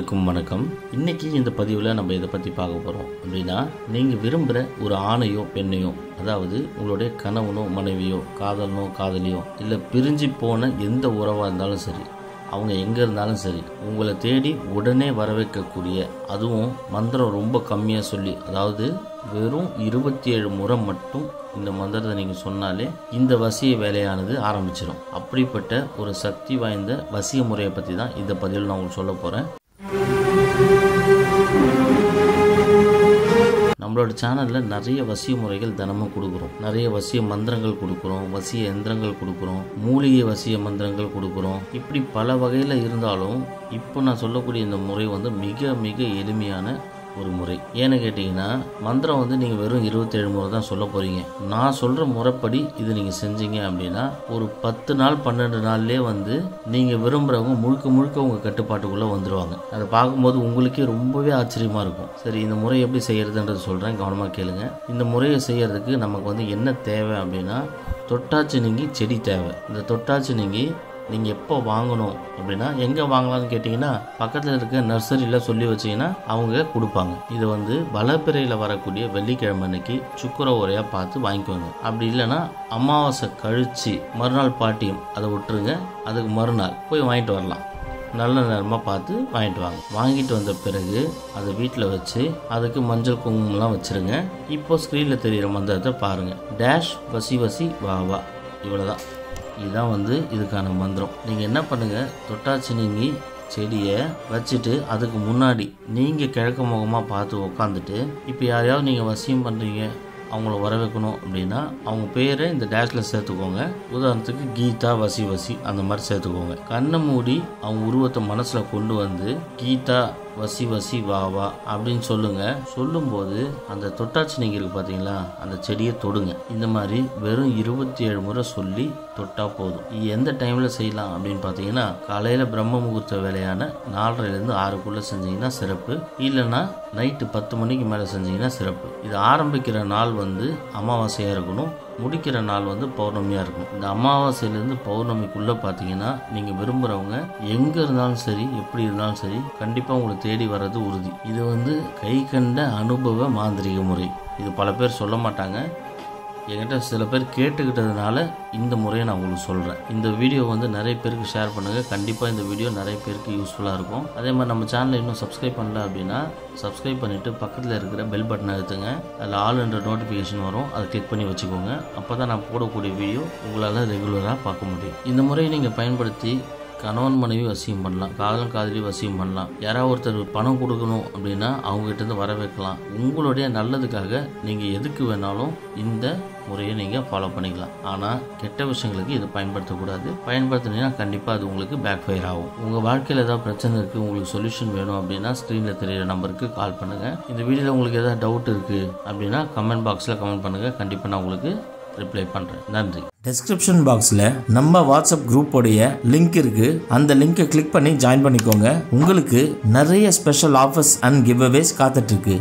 அனைவருக்கும் வணக்கம். இன்னைக்கு இந்த பதிவில் நம்ம இதை பற்றி பார்க்க போகிறோம் அப்படின்னா, நீங்கள் விரும்புகிற ஒரு ஆணையோ பெண்ணையோ, அதாவது உங்களுடைய கணவனோ மனைவியோ, காதலனோ காதலியோ, இல்லை பிரிஞ்சு போன எந்த உறவாக இருந்தாலும் சரி, அவங்க எங்கே இருந்தாலும் சரி, உங்களை தேடி உடனே வர வைக்கக்கூடிய, அதுவும் மந்திரம் ரொம்ப கம்மியாக சொல்லி, அதாவது வெறும் 27 முறை மட்டும் இந்த மந்திரத்தை நீங்கள் சொன்னாலே இந்த வசிய வேலையானது ஆரம்பிச்சிடும். அப்படிப்பட்ட ஒரு சக்தி வாய்ந்த வசிய முறையை பற்றி தான் இந்த பதிவில் நான் உங்களுக்கு சொல்ல போகிறேன். நம்மளோட சேனலில் நிறைய வசிய முறைகள் தினமும் கொடுக்குறோம். நிறைய வசிய மந்திரங்கள் கொடுக்குறோம், வசிய எந்திரங்கள் கொடுக்குறோம், மூலிகை வசிய மந்திரங்கள் கொடுக்குறோம். இப்படி பல வகையில் இருந்தாலும் இப்போ நான் சொல்லக்கூடிய இந்த முறை வந்து மிக மிக எளிமையான ஒரு முறை. ஏன்னு கேட்டிங்கன்னா, மந்திரம் வந்து நீங்கள் வெறும் 27 முறை தான் சொல்ல போகிறீங்க. நான் சொல்கிற முறைப்படி இது நீங்கள் செஞ்சீங்க அப்படின்னா ஒரு 10 நாள் 12 நாள்லேயே வந்து நீங்கள் விரும்புகிறவங்க முழுக்க முழுக்க உங்கள் கட்டுப்பாட்டுக்குள்ளே வந்துடுவாங்க. அதை பார்க்கும்போது உங்களுக்கே ரொம்பவே ஆச்சரியமாக இருக்கும். சரி, இந்த முறை எப்படி செய்கிறதுன்றது சொல்கிறேன், கவனமாக கேளுங்க. இந்த முறையை செய்கிறதுக்கு நமக்கு வந்து என்ன தேவை அப்படின்னா, தொட்டாச்சி நீங்கி செடி தேவை. இந்த தொட்டாச்சி நீங்கி நீங்கள் எப்போ வாங்கணும் அப்படின்னா, எங்கே வாங்கலாம்னு கேட்டிங்கன்னா, பக்கத்தில் இருக்க நர்சரியில் சொல்லி வச்சிங்கன்னா அவங்க கொடுப்பாங்க. இதை வந்து வளப்பிறையில் வரக்கூடிய வெள்ளிக்கிழமை அன்னைக்கு சுக்கர உரையாக பார்த்து வாங்கிக்கோங்க. அப்படி இல்லைன்னா அமாவாசை கழித்து மறுநாள் பாட்டியம் அதை விட்டுருங்க, அதுக்கு மறுநாள் போய் வாங்கிட்டு வரலாம். நல்ல நேரமாக பார்த்து வாங்கிட்டு வாங்க. வாங்கிட்டு வந்த பிறகு அதை வீட்டில் வச்சு அதுக்கு மஞ்சள் குங்குமம்லாம் வச்சுருங்க. இப்போ ஸ்க்ரீனில் தெரிகிற மந்திரத்தை பாருங்கள். டேஷ் வசி வசி வா வா, இவ்வளோதான். இதுதான் வந்து இதுக்கான மந்திரம். நீங்கள் என்ன பண்ணுங்கள், தொட்டாச்சி நீங்கி செடியை வச்சுட்டு அதுக்கு முன்னாடி நீங்கள் கிழக்கு முகமாக பார்த்து உக்காந்துட்டு, இப்போ யாரையாவது நீங்கள் வசியம் பண்ணுறீங்க, அவங்கள வர வைக்கணும் அப்படின்னா அவங்க பேரை இந்த டேஷில் சேர்த்துக்கோங்க. உதாரணத்துக்கு கீதா வசி வசி அந்த மாதிரி சேர்த்துக்கோங்க. கண்ணை மூடி அவங்க உருவத்தை மனசில் கொண்டு வந்து கீதா வசி வசி வா வா அப்படின்னு சொல்லுங்க. சொல்லும்போது அந்த தொட்டாச்சி நீங்க இருக்கு பார்த்தீங்களா, அந்த செடியை தொடுங்க. இந்த மாதிரி வெறும் 27 முறை சொல்லி தொட்டா போதும். எந்த டைமில் செய்யலாம் அப்படின்னு பார்த்தீங்கன்னா, காலையில் பிரம்ம முகூர்த்த வேலையான 4:30 to 6 செஞ்சீங்கன்னா சிறப்பு. இல்லைன்னா நைட்டு 10 மணிக்கு மேலே செஞ்சீங்கன்னா சிறப்பு. இது ஆரம்பிக்கிற நாள் வந்து அமாவாசையாக இருக்கணும், முடிக்கிற நாள் வந்து பௌர்ணமியாக இருக்கும். இந்த அமாவாசையிலேருந்து பௌர்ணமிக்குள்ளே பார்த்தீங்கன்னா, நீங்கள் விரும்புகிறவங்க எங்கே இருந்தாலும் சரி, எப்படி இருந்தாலும் சரி, கண்டிப்பாக உங்களை தேடி வர்றது உறுதி. இது வந்து கை கண்ட அனுபவ மாந்திரிக முறை. இது பல பேர் சொல்ல மாட்டாங்க. என்கிட்ட சில பேர் கேட்டுக்கிட்டதுனால இந்த முறையை நான் உங்களுக்கு சொல்கிறேன். இந்த வீடியோ வந்து நிறைய பேருக்கு ஷேர் பண்ணுங்கள். கண்டிப்பாக இந்த வீடியோ நிறைய பேருக்கு யூஸ்ஃபுல்லாக இருக்கும். அதே மாதிரி நம்ம சேனலை இன்னும் சப்ஸ்கிரைப் பண்ணல அப்படின்னா சப்ஸ்கிரைப் பண்ணிவிட்டு பக்கத்தில் இருக்கிற பெல் பட்டனை அழுத்துங்க. அதில் ஆல் என்ற நோட்டிஃபிகேஷன் வரும், அதை கிளிக் பண்ணி வச்சுக்கோங்க. அப்போ தான் நான் போடக்கூடிய வீடியோ உங்களால் ரெகுலராக பார்க்க முடியும். இந்த முறையை நீங்கள் பயன்படுத்தி கணவன் மனைவி வசியம் பண்ணலாம், காதலன் காதலி வசியம் பண்ணலாம். யாராவது ஒருத்தர் பணம் கொடுக்கணும் அப்படின்னா அவங்ககிட்ட வர வைக்கலாம். உங்களுடைய நல்லதுக்காக நீங்கள் எதுக்கு வேணாலும் இந்த முறையை நீங்கள் ஃபாலோ பண்ணிக்கலாம். ஆனால் கெட்ட விஷயங்களுக்கு இதை பயன்படுத்தக்கூடாது. பயன்படுத்தினீங்கன்னா கண்டிப்பாக அது உங்களுக்கு பேக் ஃபயர் ஆகும். உங்கள் வாழ்க்கையில் ஏதாவது பிரச்சனை இருக்குது, உங்களுக்கு சொல்யூஷன் வேணும் அப்படின்னா ஸ்க்ரீனில் தெரியிற நம்பருக்கு கால் பண்ணுங்கள். இந்த வீடியோவில் உங்களுக்கு ஏதாவது டவுட் இருக்குது அப்படின்னா கமெண்ட் பாக்ஸில் கமெண்ட் பண்ணுங்கள். கண்டிப்பாக நான் உங்களுக்கு ரிப்ளை பண்ணுறேன். நன்றி. டிஸ்கிரிப்ஷன் பாக்ஸில் நம்ம வாட்ஸ்அப் குரூப்போடைய லிங்க் இருக்கு. அந்த லிங்கை கிளிக் பண்ணி ஜாயின் பண்ணிக்கோங்க. உங்களுக்கு நிறைய ஸ்பெஷல் ஆஃபர்ஸ் அண்ட் கிவ் அவேஸ் காத்துட்டு இருக்கு.